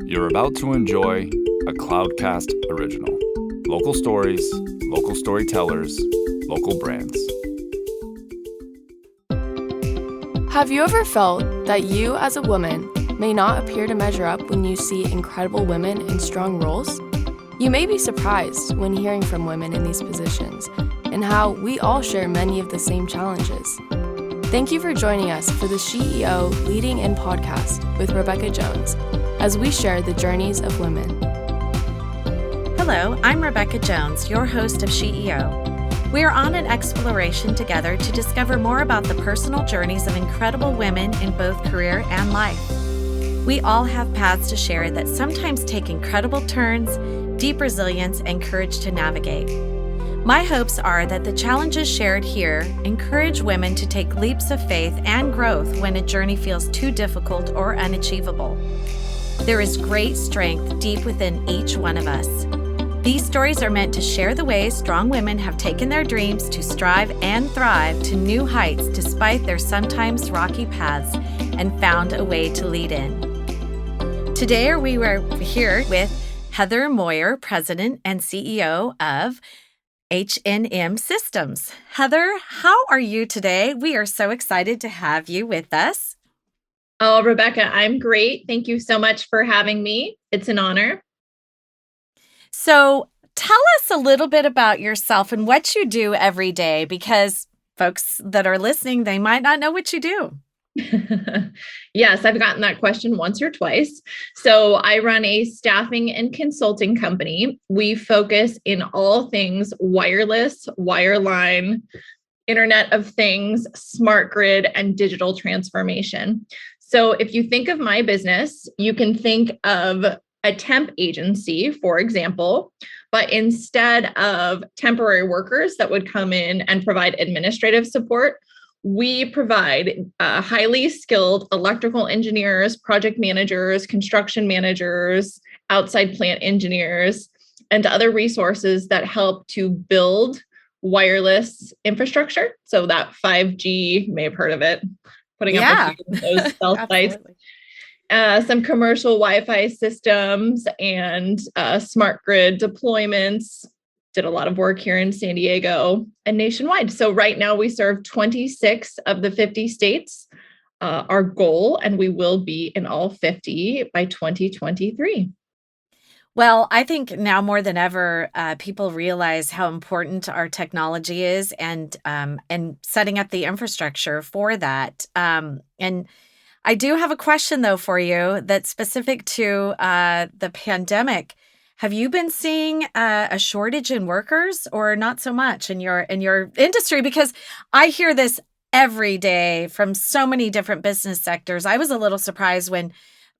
You're about to enjoy a Cloudcast original. Local stories, local storytellers, local brands. Have you ever felt that you as a woman may not appear to measure up when you see incredible women in strong roles? You may be surprised when hearing from women in these positions and how we all share many of the same challenges. Thank you for joining us for the SheEO Lead-In podcast with Rebecca Jones as we share the journeys of women. Hello, I'm Rebecca Jones, your host of SheEO. We are on an exploration together to discover more about the personal journeys of incredible women in both career and life. We all have paths to share that sometimes take incredible turns, deep resilience, and courage to navigate. My hopes are that the challenges shared here encourage women to take leaps of faith and growth when a journey feels too difficult or unachievable. There is great strength deep within each one of us. These stories are meant to share the ways strong women have taken their dreams to strive and thrive to new heights despite their sometimes rocky paths and found a way to lead in. Today we were here with Heather Moyer, President and CEO of H&M Systems. Heather, how are you today? We are so excited to have you with us. Oh, Rebecca, I'm great. Thank you so much for having me. It's an honor. So tell us a little bit about yourself and what you do every day, because folks that are listening, they might not know what you do. Yes, I've gotten that question once or twice. So I run a staffing and consulting company. We focus in all things wireless, wireline, Internet of Things, smart grid, and digital transformation. So if you think of my business, you can think of a temp agency, for example, but instead of temporary workers that would come in and provide administrative support, we provide highly skilled electrical engineers, project managers, construction managers, outside plant engineers, and other resources that help to build wireless infrastructure. So that 5G, you may have heard of it, putting up with those cell sites. Some commercial Wi-Fi systems and smart grid deployments. Did a lot of work here in San Diego and nationwide. So right now we serve 26 of the 50 states. Our goal, and we will be in all 50 by 2023. Well, I think now more than ever, people realize how important our technology is and setting up the infrastructure for that. And I do have a question, though, for you that's specific to the pandemic. Have you been seeing a shortage in workers or not so much in your industry? Because I hear this every day from so many different business sectors. I was a little surprised when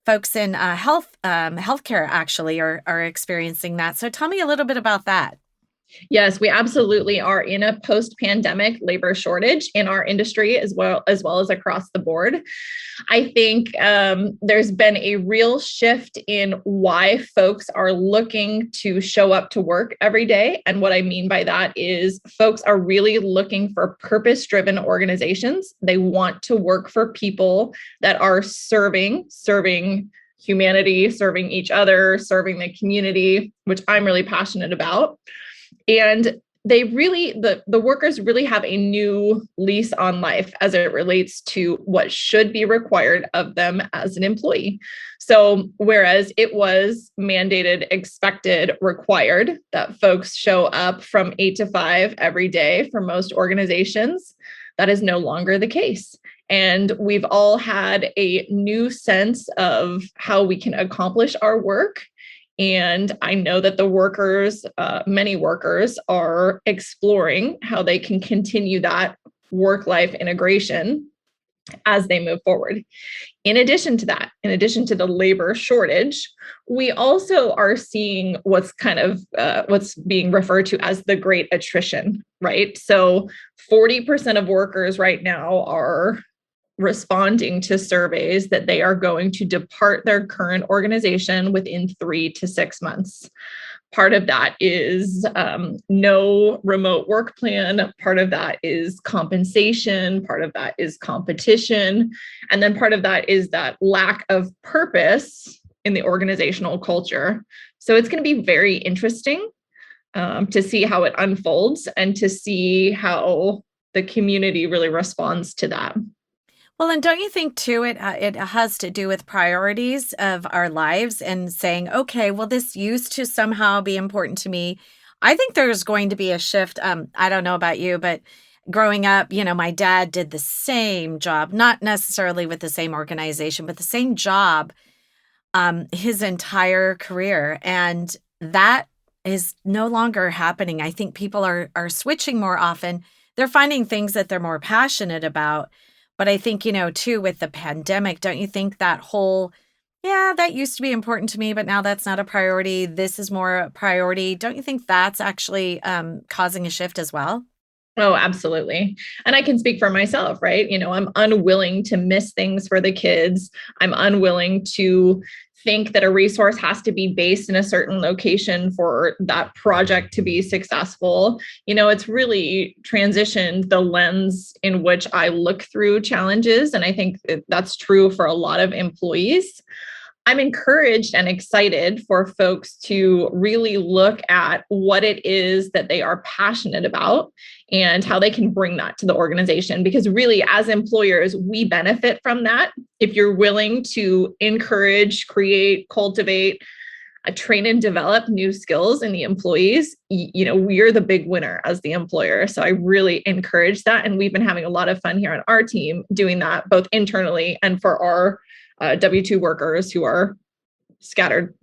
folks in healthcare actually are experiencing that. So tell me a little bit about that. Yes, we absolutely are in a post-pandemic labor shortage in our industry as well as across the board. I think there's been a real shift in why folks are looking to show up to work every day. And what I mean by that is folks are really looking for purpose-driven organizations. They want to work for people that are serving humanity, serving each other, serving the community, which I'm really passionate about. And they really, the workers really have a new lease on life as it relates to what should be required of them as an employee. So whereas it was mandated, expected, required that folks show up from 8 to 5 every day for most organizations, that is no longer the case. And we've all had a new sense of how we can accomplish our work. And I know that the workers, many workers are exploring how they can continue that work-life integration as they move forward. In addition to that, in addition to the labor shortage, we also are seeing what's being referred to as the great attrition, right? So 40% of workers right now are responding to surveys that they are going to depart their current organization within 3 to 6 months. Part of that is no remote work plan. Part of that is compensation. Part of that is competition. And then part of that is that lack of purpose in the organizational culture. So it's going to be very interesting to see how it unfolds and to see how the community really responds to that. Well, and don't you think too, it has to do with priorities of our lives and saying, okay, well, this used to somehow be important to me. I think there's going to be a shift. I don't know about you, but growing up, my dad did the same job, not necessarily with the same organization, but the same job his entire career. And that is no longer happening. I think people are switching more often. They're finding things that they're more passionate about. But I think, too, with the pandemic, don't you think that whole, yeah, that used to be important to me, but now that's not a priority. This is more a priority. Don't you think that's actually causing a shift as well? Oh, absolutely. And I can speak for myself, right? I'm unwilling to miss things for the kids. I'm unwilling to think that a resource has to be based in a certain location for that project to be successful. It's really transitioned the lens in which I look through challenges. And I think that's true for a lot of employees. I'm encouraged and excited for folks to really look at what it is that they are passionate about and how they can bring that to the organization. Because really, as employers, we benefit from that. If you're willing to encourage, create, cultivate, train and develop new skills in the employees, we're the big winner as the employer. So I really encourage that. And we've been having a lot of fun here on our team doing that, both internally and for our W-2 workers who are scattered.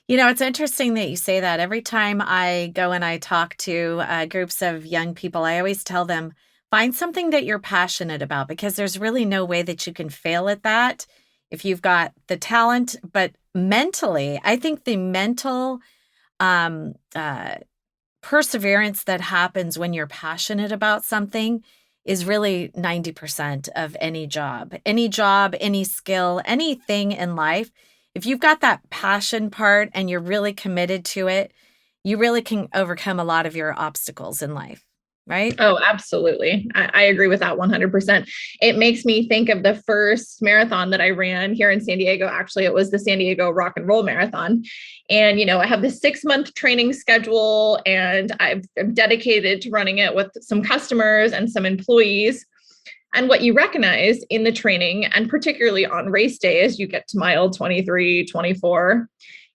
It's interesting that you say that. Every time I go and I talk to groups of young people, I always tell them, find something that you're passionate about, because there's really no way that you can fail at that if you've got the talent. But mentally, I think the mental perseverance that happens when you're passionate about something is really 90% of any job, any skill, anything in life. If you've got that passion part and you're really committed to it, you really can overcome a lot of your obstacles in life, right? Oh, absolutely. I agree with that 100%. It makes me think of the first marathon that I ran here in San Diego. Actually, it was the San Diego Rock and Roll Marathon. And, I have this 6-month training schedule, and I'm dedicated to running it with some customers and some employees. And what you recognize in the training, and particularly on race day, as you get to mile 23, 24,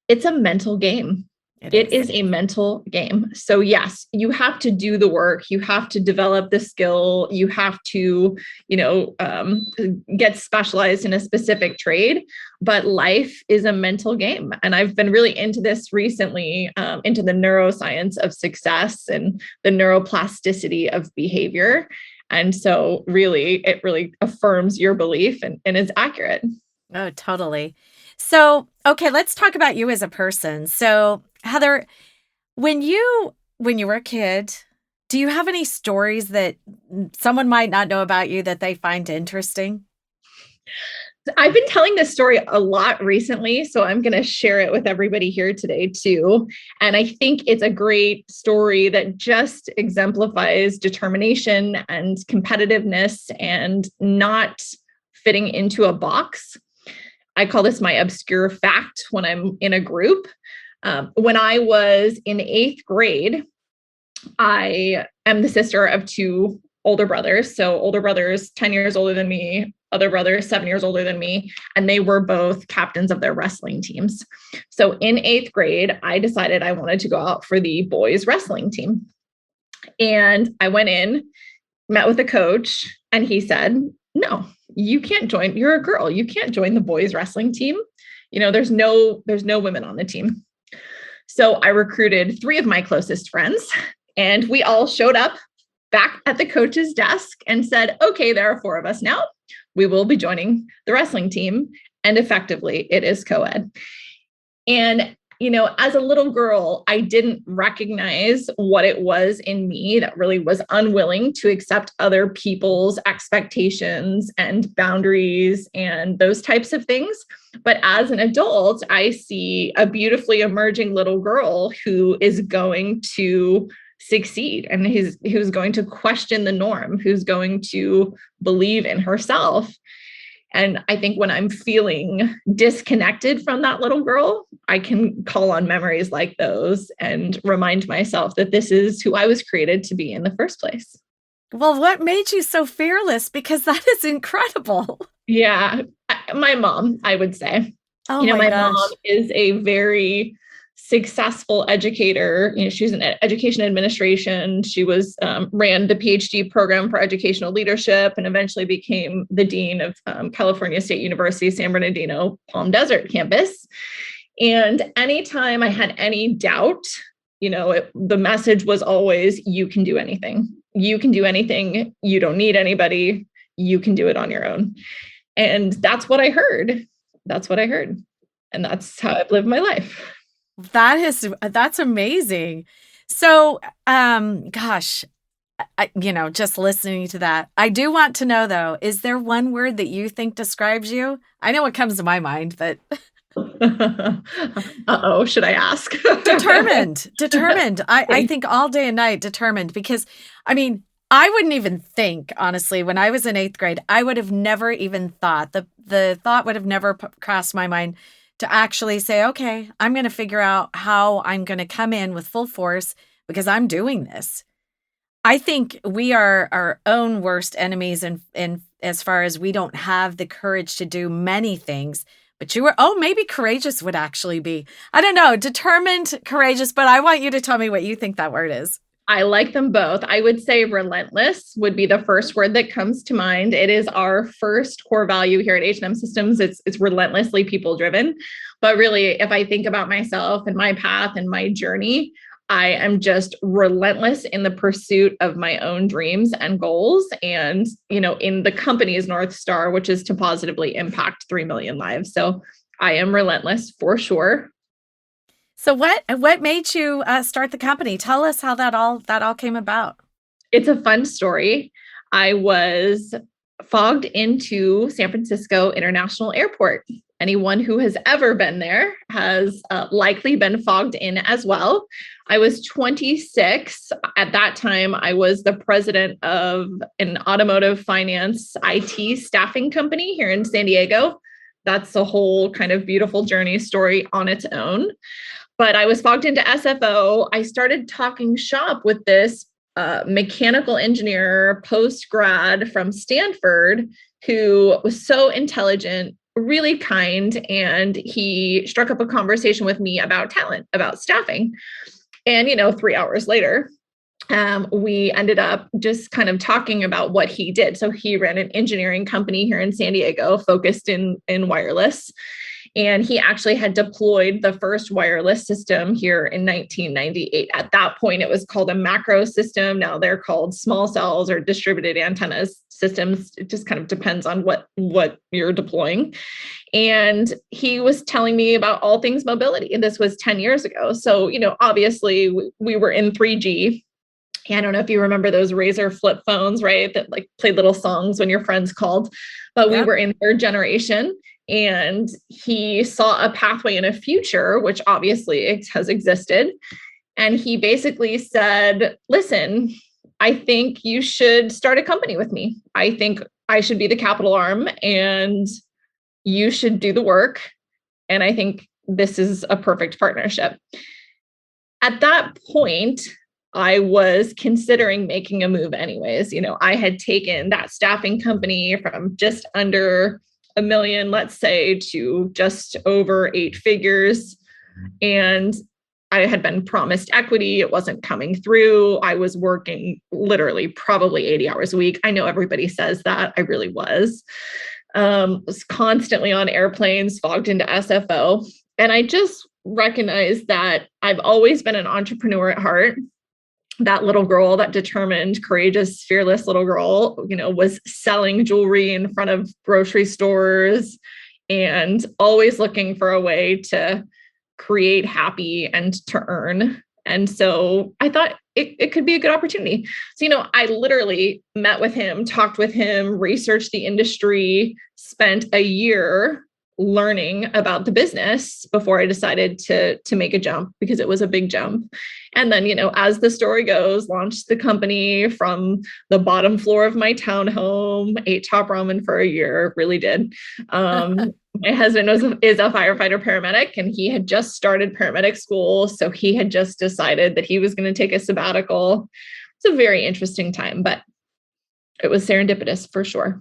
it's a mental game. It is a mental game. So yes, you have to do the work. You have to develop the skill. You have to, get specialized in a specific trade. But life is a mental game. And I've been really into this recently, into the neuroscience of success and the neuroplasticity of behavior. And so it really affirms your belief and is accurate. Oh, totally. So, okay, let's talk about you as a person. So, Heather, when you were a kid, do you have any stories that someone might not know about you that they find interesting? I've been telling this story a lot recently, so I'm going to share it with everybody here today too. And I think it's a great story that just exemplifies determination and competitiveness and not fitting into a box. I call this my obscure fact when I'm in a group. When I was in 8th grade, I am the sister of 2 older brothers. So older brothers, 10 years older than me, other brother, 7 years older than me, and they were both captains of their wrestling teams. So in 8th grade, I decided I wanted to go out for the boys wrestling team. And I went in, met with the coach, and he said, no, you can't join. You're a girl. You can't join the boys wrestling team. There's no women on the team. So I recruited 3 of my closest friends, and we all showed up back at the coach's desk and said, okay, there are 4 of us now. We will be joining the wrestling team. And effectively, it is co-ed. And, as a little girl, I didn't recognize what it was in me that really was unwilling to accept other people's expectations and boundaries and those types of things. But as an adult, I see a beautifully emerging little girl who is going to succeed and who's going to question the norm, who's going to believe in herself. And I think when I'm feeling disconnected from that little girl, I can call on memories like those and remind myself that this is who I was created to be in the first place. Well, what made you so fearless? Because that is incredible. Yeah, my mom, I would say. Oh my My gosh. mom is a very successful educator. She was in education administration. She was ran the PhD program for educational leadership and eventually became the dean of California State University, San Bernardino, Palm Desert campus. And anytime I had any doubt, the message was always, you can do anything. You can do anything. You don't need anybody. You can do it on your own. And that's what I heard. That's what I heard. And that's how I've lived my life. That's amazing. So, gosh, just listening to that, I do want to know though, is there one word that you think describes you? I know what comes to my mind, but Uh-oh, should I ask? Determined. I think all day and night determined, because I wouldn't even think, honestly, when I was in 8th grade, I would have never even thought, the thought would have never crossed my mind to actually say, okay, I'm going to figure out how I'm going to come in with full force because I'm doing this. I think we are our own worst enemies in as far as we don't have the courage to do many things. But maybe courageous would actually be, I don't know, determined, courageous, but I want you to tell me what you think that word is. I like them both. I would say relentless would be the first word that comes to mind. It is our first core value here at H&M Systems. It's relentlessly people driven. But really, if I think about myself and my path and my journey, I am just relentless in the pursuit of my own dreams and goals. And, in the company's North Star, which is to positively impact 3 million lives. So I am relentless for sure. So what made you start the company? Tell us how that all came about. It's a fun story. I was fogged into San Francisco International Airport. Anyone who has ever been there has likely been fogged in as well. I was 26. At that time, I was the president of an automotive finance IT staffing company here in San Diego. That's a whole kind of beautiful journey story on its own. But I was fogged into SFO. I started talking shop with this mechanical engineer post-grad from Stanford who was so intelligent, really kind, and he struck up a conversation with me about talent, about staffing. And, 3 hours later, we ended up just kind of talking about what he did. So he ran an engineering company here in San Diego focused in wireless. And he actually had deployed the first wireless system here in 1998. At that point, it was called a macro system. Now they're called small cells or distributed antennas systems. It just kind of depends on what you're deploying. And he was telling me about all things mobility. And this was 10 years ago. So, obviously we were in 3G. I don't know if you remember those Razor flip phones, right? That like played little songs when your friends called, but we were in 3rd generation. And he saw a pathway in a future, which obviously has existed. And he basically said, listen, I think you should start a company with me. I think I should be the capital arm and you should do the work. And I think this is a perfect partnership. At that point, I was considering making a move anyways. I had taken that staffing company from just under $1 million, let's say, to just over 8 figures. And I had been promised equity. It wasn't coming through. I was working literally probably 80 hours a week. I know everybody says that. I really was. Was constantly on airplanes, fogged into SFO. And I just recognized that I've always been an entrepreneur at heart. That little girl, that determined, courageous, fearless little girl, was selling jewelry in front of grocery stores and always looking for a way to create happy and to earn. And so I thought it could be a good opportunity. So, I literally met with him, talked with him, researched the industry, spent a year learning about the business before I decided to make a jump, because it was a big jump. And then, as the story goes, launched the company from the bottom floor of my townhome, ate top ramen for a year, really did. My husband is a firefighter paramedic, and he had just started paramedic school. So he had just decided that he was going to take a sabbatical. It's a very interesting time, but it was serendipitous for sure.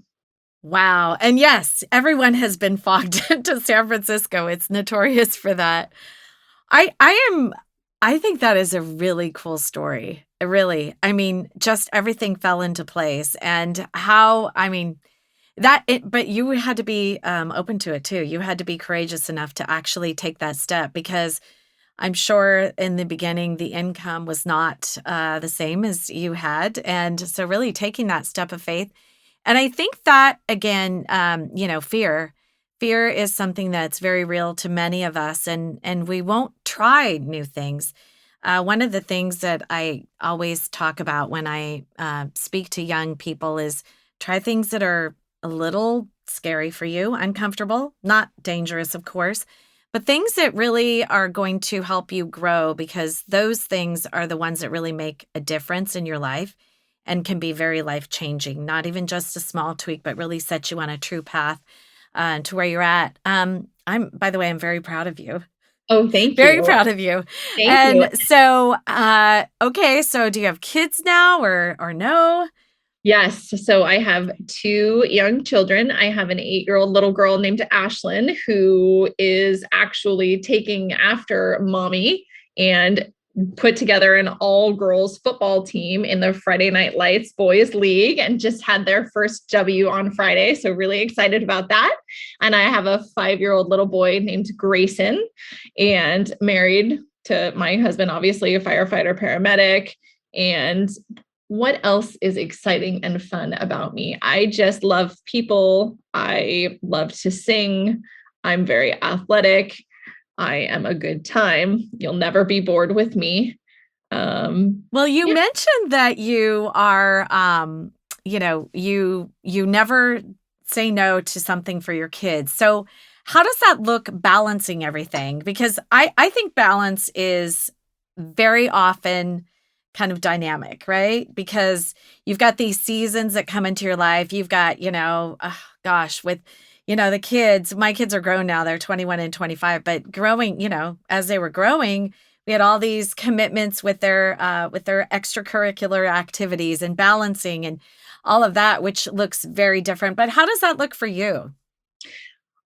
Wow. And yes, everyone has been fogged to San Francisco. It's notorious for that. I think that is a really cool story. Really. I mean, just everything fell into place, and but you had to be open to it too. You had to be courageous enough to actually take that step, because I'm sure in the beginning, the income was not the same as you had. And so really taking that step of faith. And I think that, again, fear is something that's very real to many of us, and we won't try new things. One of the things that I always talk about when I speak to young people is try things that are a little scary for you, uncomfortable, not dangerous, of course, but things that really are going to help you grow, because those things are the ones that really make a difference in your life and can be very life-changing, not even just a small tweak, but really set you on a true path to where you're at. By the way, I'm very proud of you. Oh, thank you. Very proud of you. Thank you. So, okay, so do you have kids now or no? Yes. So I have 2 young children. I have an 8-year-old little girl named Ashlyn, who is actually taking after mommy and put together an all-girls football team in the Friday Night Lights Boys League, and just had their first W on Friday. So really excited about that. And I have a 5-year-old little boy named Grayson, and married to my husband, obviously a firefighter paramedic. And what else is exciting and fun about me? I just love people. I love to sing. I'm very athletic. I am a good time. You'll never be bored with me. Well, you mentioned that you are, you never say no to something for your kids. So how does that look, balancing everything? Because I think balance is very often kind of dynamic, right? Because you've got these seasons that come into your life. You've got, with the kids, my kids are grown now, they're 21 and 25, but growing, as they were growing, we had all these commitments with their extracurricular activities and balancing and all of that, which looks very different. But how does that look for you?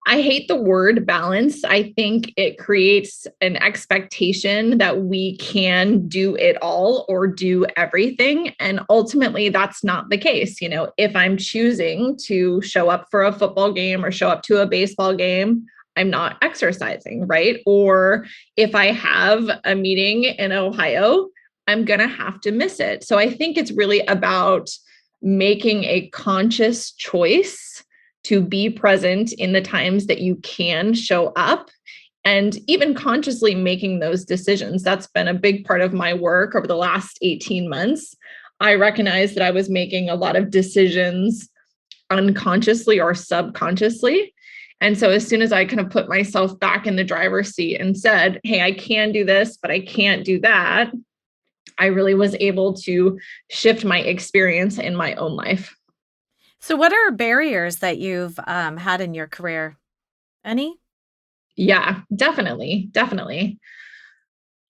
I hate the word balance. I think it creates an expectation that we can do it all or do everything. And ultimately, that's not the case. If I'm choosing to show up for a football game or show up to a baseball game, I'm not exercising, right? Or if I have a meeting in Ohio, I'm going to have to miss it. So I think it's really about making a conscious choice to be present in the times that you can show up, and even consciously making those decisions. That's been a big part of my work over the last 18 months. I recognized that I was making a lot of decisions unconsciously or subconsciously. And so as soon as I kind of put myself back in the driver's seat and said, hey, I can do this, but I can't do that, I really was able to shift my experience in my own life. So what are barriers that you've had in your career? Any? Yeah, definitely. Definitely.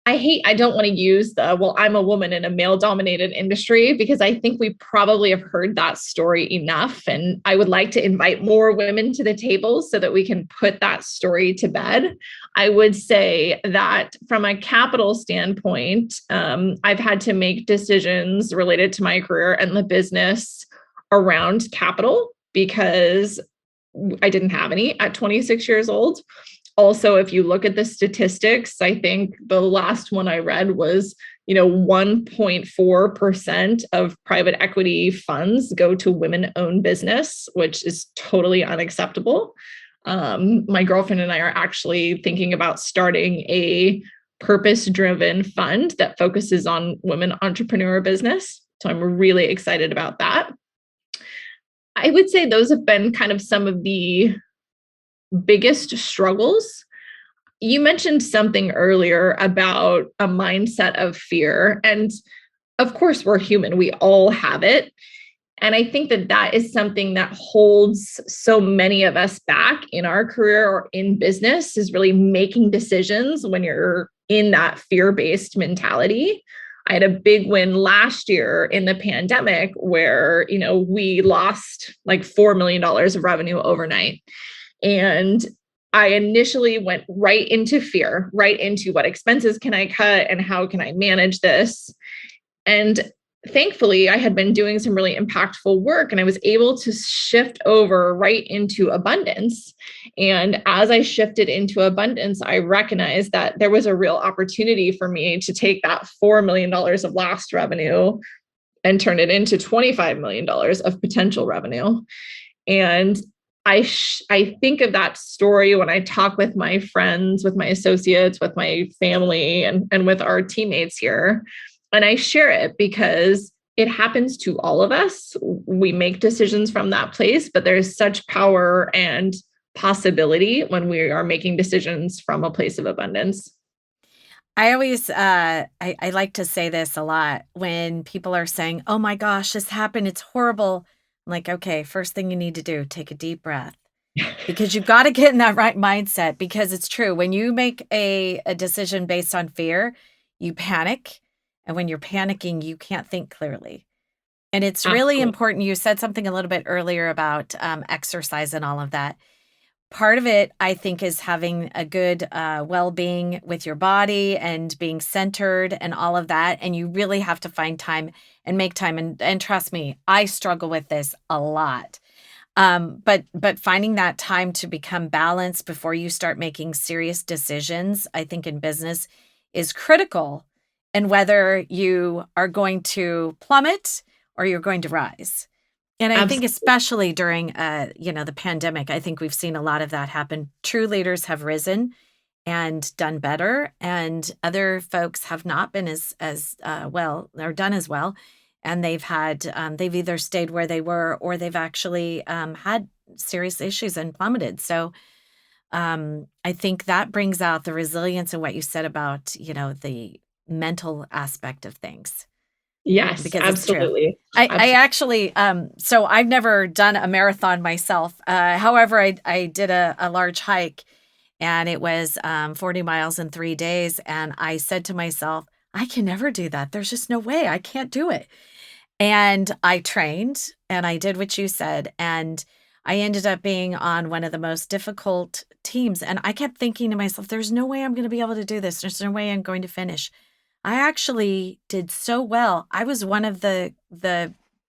I don't want to use I'm a woman in a male dominated industry, because I think we probably have heard that story enough. And I would like to invite more women to the table so that we can put that story to bed. I would say that from a capital standpoint, I've had to make decisions related to my career and the business around capital, because I didn't have any at 26 years old. Also, if you look at the statistics, I think the last one I read was, 1.4% of private equity funds go to women-owned business, which is totally unacceptable. My girlfriend and I are actually thinking about starting a purpose-driven fund that focuses on women entrepreneur business. So I'm really excited about that. I would say those have been kind of some of the biggest struggles, you mentioned something earlier about a mindset of fear. And of course, we're human, we all have it. And I think that that is something that holds so many of us back in our career or in business, is really making decisions when you're in that fear-based mentality. I had a big win last year in the pandemic where, we lost like $4 million of revenue overnight. And I initially went right into fear, right into what expenses can I cut and how can I manage this? And thankfully, I had been doing some really impactful work and I was able to shift over right into abundance. And as I shifted into abundance, I recognized that there was a real opportunity for me to take that $4 million of lost revenue and turn it into $25 million of potential revenue. And I think of that story when I talk with my friends, with my associates, with my family, and with our teammates here. And I share it because it happens to all of us. We make decisions from that place, but there's such power and possibility when we are making decisions from a place of abundance. I always, I like to say this a lot when people are saying, oh my gosh, this happened, it's horrible. I'm like, okay, first thing you need to do, take a deep breath. Because you've got to get in that right mindset, because it's true. When you make a decision based on fear, you panic. And when you're panicking, you can't think clearly. And it's really important. You said something a little bit earlier about exercise and all of that. Part of it, I think, is having a good well-being with your body and being centered and all of that. And you really have to find time and make time. And trust me, I struggle with this a lot. But finding that time to become balanced before you start making serious decisions, I think in business is critical. And whether you are going to plummet or you're going to rise. And I think especially during, the pandemic, I think we've seen a lot of that happen. True leaders have risen and done better, and other folks have not been as well or done as well. And they've either stayed where they were or they've actually had serious issues and plummeted. So I think that brings out the resilience and what you said about, the mental aspect of things. Yes, because absolutely. It's true. I actually, so I've never done a marathon myself. However, I did a large hike, and it was 40 miles in 3 days. And I said to myself, I can never do that. There's just no way. I can't do it. And I trained and I did what you said. And I ended up being on one of the most difficult teams. And I kept thinking to myself, there's no way I'm going to be able to do this. There's no way I'm going to finish. I actually did so well. I was one of the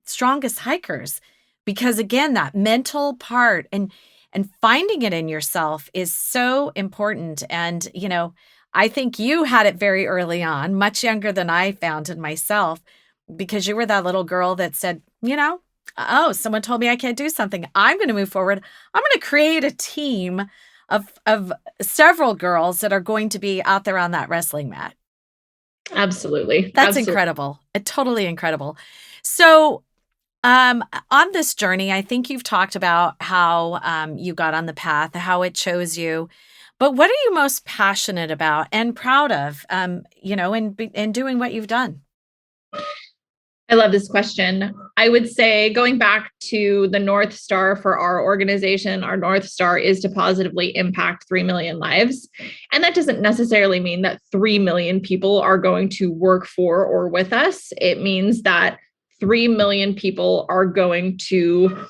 strongest hikers because, again, that mental part and finding it in yourself is so important. And, I think you had it very early on, much younger than I found in myself, because you were that little girl that said, oh, someone told me I can't do something. I'm going to move forward. I'm going to create a team of several girls that are going to be out there on that wrestling mat. Absolutely. That's incredible. Totally incredible. So on this journey, I think you've talked about how you got on the path, how it chose you. But what are you most passionate about and proud of, in doing what you've done? I love this question. I would say, going back to the North Star for our organization, our North Star is to positively impact 3 million lives. And that doesn't necessarily mean that 3 million people are going to work for or with us. It means that 3 million people are going to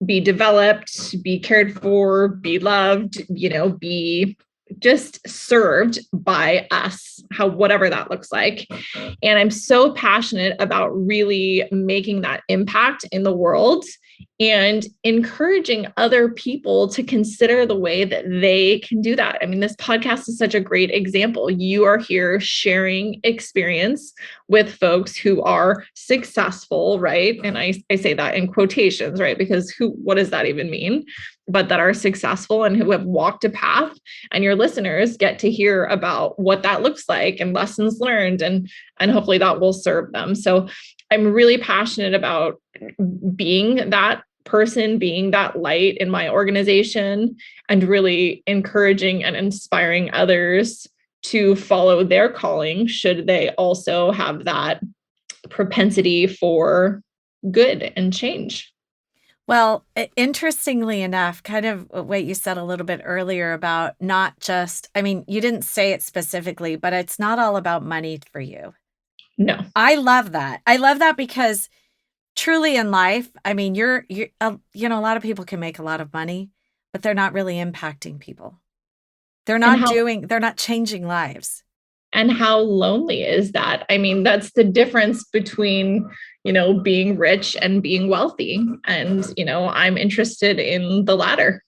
be developed, be cared for, be loved, be just served by us, whatever that looks like. And I'm so passionate about really making that impact in the world and encouraging other people to consider the way that they can do that. I mean, this podcast is such a great example. You are here sharing experience with folks who are successful, right? And I say that in quotations, right? Because what does that even mean? But that are successful and who have walked a path, and your listeners get to hear about what that looks like and lessons learned, and hopefully that will serve them. So I'm really passionate about being that person, being that light in my organization, and really encouraging and inspiring others to follow their calling, should they also have that propensity for good and change. Well, interestingly enough, kind of what you said a little bit earlier about not just, I mean, you didn't say it specifically, but it's not all about money for you. No. I love that. I love that because truly in life, I mean, you're a lot of people can make a lot of money, but they're not really impacting people. They're not changing lives. And how lonely is that? I mean, that's the difference between, being rich and being wealthy. And, I'm interested in the latter.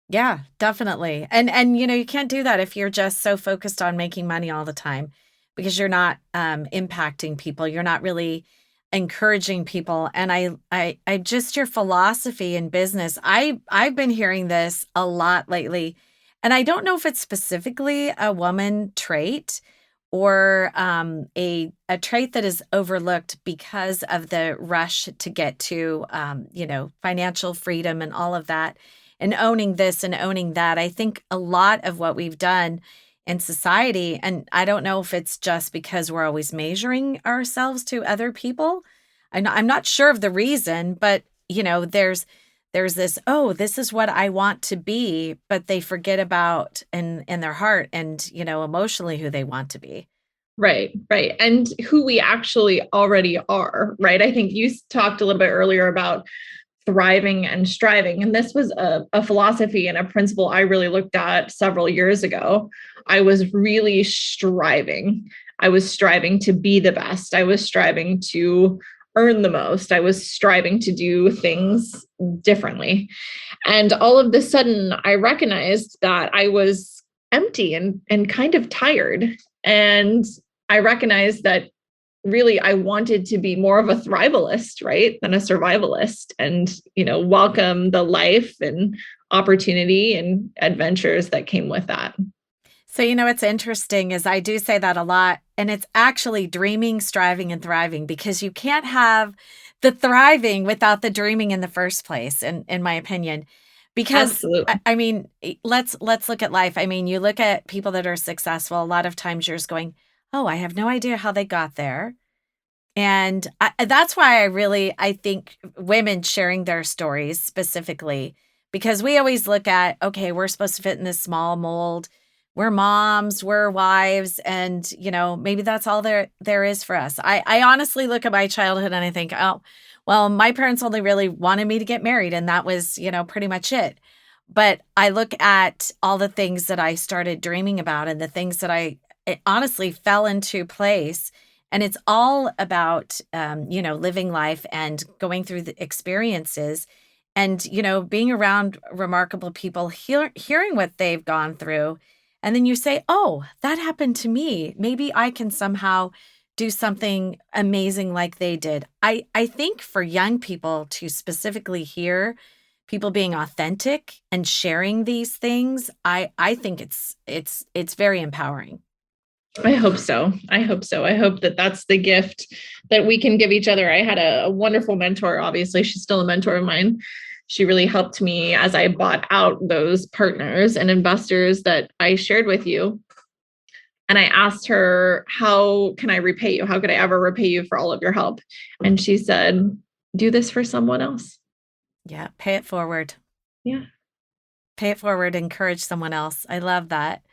Yeah, definitely. And you can't do that if you're just so focused on making money all the time, because you're not impacting people. You're not really encouraging people. And I just, your philosophy in business, I've been hearing this a lot lately. And I don't know if it's specifically a woman trait or a trait that is overlooked because of the rush to get to financial freedom and all of that, and owning this and owning that. I think a lot of what we've done in society, and I don't know if it's just because we're always measuring ourselves to other people. I'm not sure of the reason, but there's this, oh, this is what I want to be, but they forget about in their heart and, emotionally who they want to be. Right. And who we actually already are, right? I think you talked a little bit earlier about thriving and striving. And this was a philosophy and a principle I really looked at several years ago. I was really striving. I was striving to be the best. I was striving to earn the most. I was striving to do things differently. And all of a sudden, I recognized that I was empty and kind of tired. And I recognized that really I wanted to be more of a thrivalist, right, than a survivalist, and, welcome the life and opportunity and adventures that came with that. So, what's interesting is I do say that a lot, and it's actually dreaming, striving, and thriving, because you can't have the thriving without the dreaming in the first place, in my opinion. Because Absolutely. I mean, let's look at life. I mean, you look at people that are successful, a lot of times you're just going, oh, I have no idea how they got there. And that's why I think women sharing their stories specifically, because we always look at, okay, we're supposed to fit in this small mold. We're moms, we're wives, and, maybe that's all there is for us. I honestly look at my childhood and I think, oh, well, my parents only really wanted me to get married, and that was, pretty much it. But I look at all the things that I started dreaming about and the things that it honestly fell into place. And it's all about, living life and going through the experiences and, being around remarkable people, hearing what they've gone through. And then you say, oh, that happened to me. Maybe I can somehow do something amazing like they did. I think for young people to specifically hear people being authentic and sharing these things, I think it's very empowering. I hope so. I hope that that's the gift that we can give each other. I had a wonderful mentor. Obviously, she's still a mentor of mine. She really helped me as I bought out those partners and investors that I shared with you. And I asked her, how can I repay you? How could I ever repay you for all of your help? And she said, do this for someone else. Yeah. Pay it forward. Yeah. Pay it forward. Encourage someone else. I love that.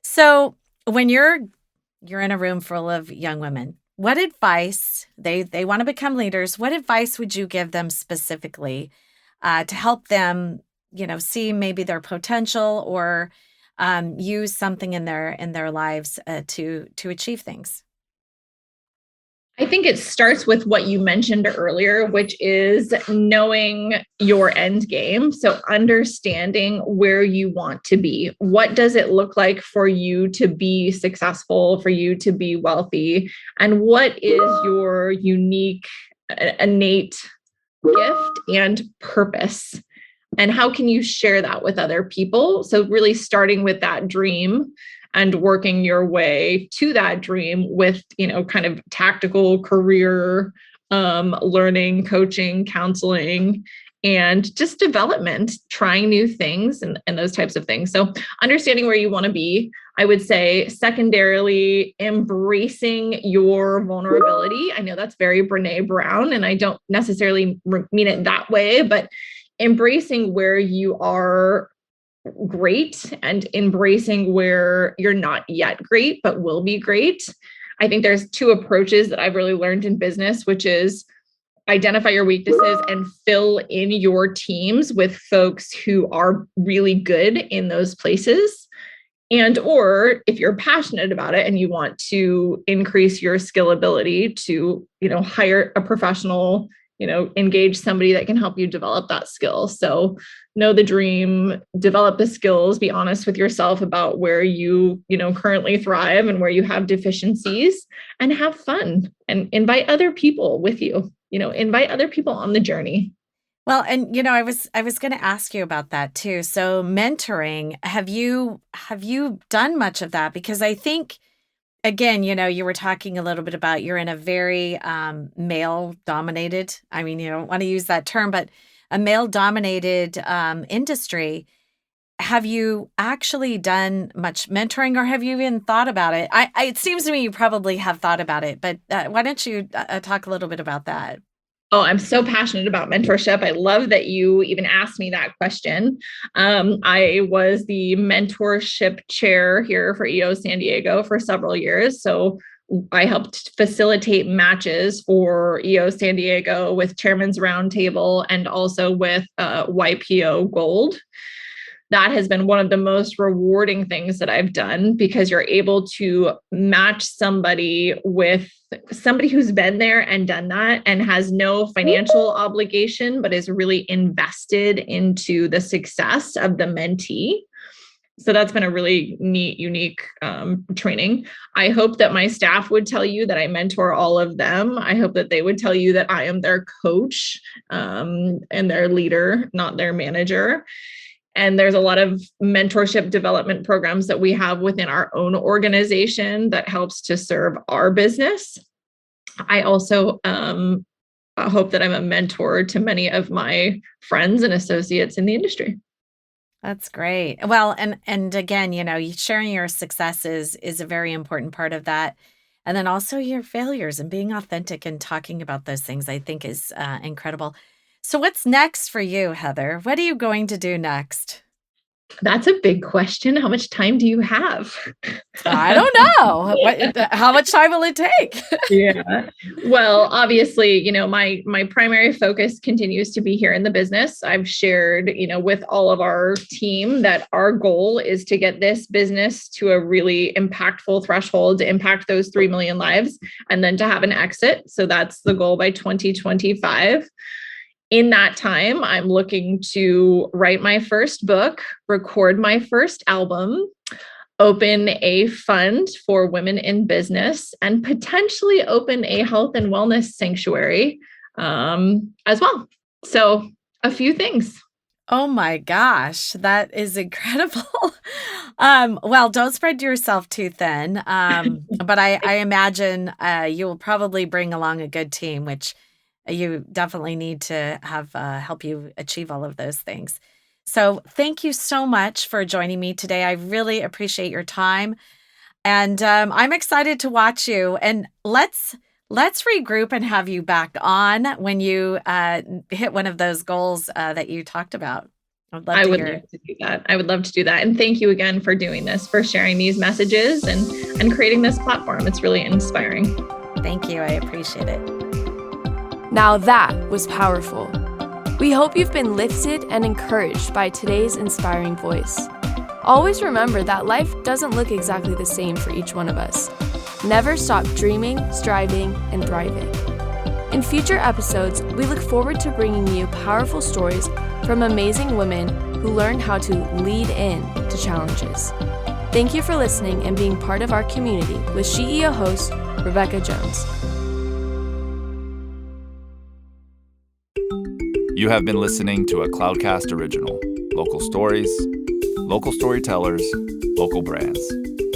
So when you're in a room full of young women, what advice, they want to become leaders, what advice would you give them specifically to help them, see maybe their potential or use something in their lives to achieve things? I think it starts with what you mentioned earlier, which is knowing your end game. So understanding where you want to be. What does it look like for you to be successful, for you to be wealthy? And what is your unique, innate gift and purpose? And how can you share that with other people? So really starting with that dream and working your way to that dream with, kind of tactical career learning, coaching, counseling, and just development, trying new things and those types of things. So understanding where you want to be, I would say secondarily, embracing your vulnerability. I know that's very Brene Brown, and I don't necessarily mean it that way, but embracing where you are great and embracing where you're not yet great, but will be great. I think there's two approaches that I've really learned in business, which is identify your weaknesses and fill in your teams with folks who are really good in those places. And, or if you're passionate about it and you want to increase your skill ability to, hire a professional, engage somebody that can help you develop that skill. So know the dream, develop the skills, be honest with yourself about where you, currently thrive and where you have deficiencies, and have fun and invite other people with you, invite other people on the journey. Well, and I was going to ask you about that too. So mentoring, have you done much of that? Because I think, again, you were talking a little bit about you're in a very male dominated, I mean, you don't want to use that term, but a male dominated industry. Have you actually done much mentoring, or have you even thought about it? It seems to me you probably have thought about it, but why don't you talk a little bit about that? Oh, I'm so passionate about mentorship. I love that you even asked me that question. I was the mentorship chair here for EO San Diego for several years. So I helped facilitate matches for EO San Diego with Chairman's Roundtable and also with YPO Gold. That has been one of the most rewarding things that I've done, because you're able to match somebody with somebody who's been there and done that and has no financial obligation, but is really invested into the success of the mentee. So that's been a really neat, unique training. I hope that my staff would tell you that I mentor all of them. I hope that they would tell you that I am their coach and their leader, not their manager. And there's a lot of mentorship development programs that we have within our own organization that helps to serve our business. I also hope that I'm a mentor to many of my friends and associates in the industry. That's great. Well, and again, sharing your successes is a very important part of that. And then also your failures and being authentic and talking about those things, I think is incredible. So what's next for you, Heather? What are you going to do next? That's a big question. How much time do you have? I don't know. How much time will it take? Yeah. Well, obviously, my primary focus continues to be here in the business. I've shared, with all of our team that our goal is to get this business to a really impactful threshold to impact those 3 million lives and then to have an exit. So that's the goal by 2025. In that time, I'm looking to write my first book, record my first album, open a fund for women in business, and potentially open a health and wellness sanctuary as well. So a few things. Oh my gosh, that is incredible. Well, don't spread yourself too thin. But I imagine you will probably bring along a good team, which you definitely need to have help you achieve all of those things. So thank you so much for joining me today. I really appreciate your time. And I'm excited to watch you. And let's regroup and have you back on when you hit one of those goals that you talked about. I would love to do that. I would love to do that. And thank you again for doing this, for sharing these messages and creating this platform. It's really inspiring. Thank you. I appreciate it. Now that was powerful. We hope you've been lifted and encouraged by today's inspiring voice. Always remember that life doesn't look exactly the same for each one of us. Never stop dreaming, striving, and thriving. In future episodes, we look forward to bringing you powerful stories from amazing women who learn how to lead in to challenges. Thank you for listening and being part of our community with SheEO host, Rebecca Jones. You have been listening to a Cloudcast original. Local stories, local storytellers, local brands.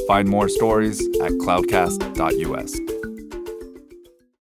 Find more stories at cloudcast.us.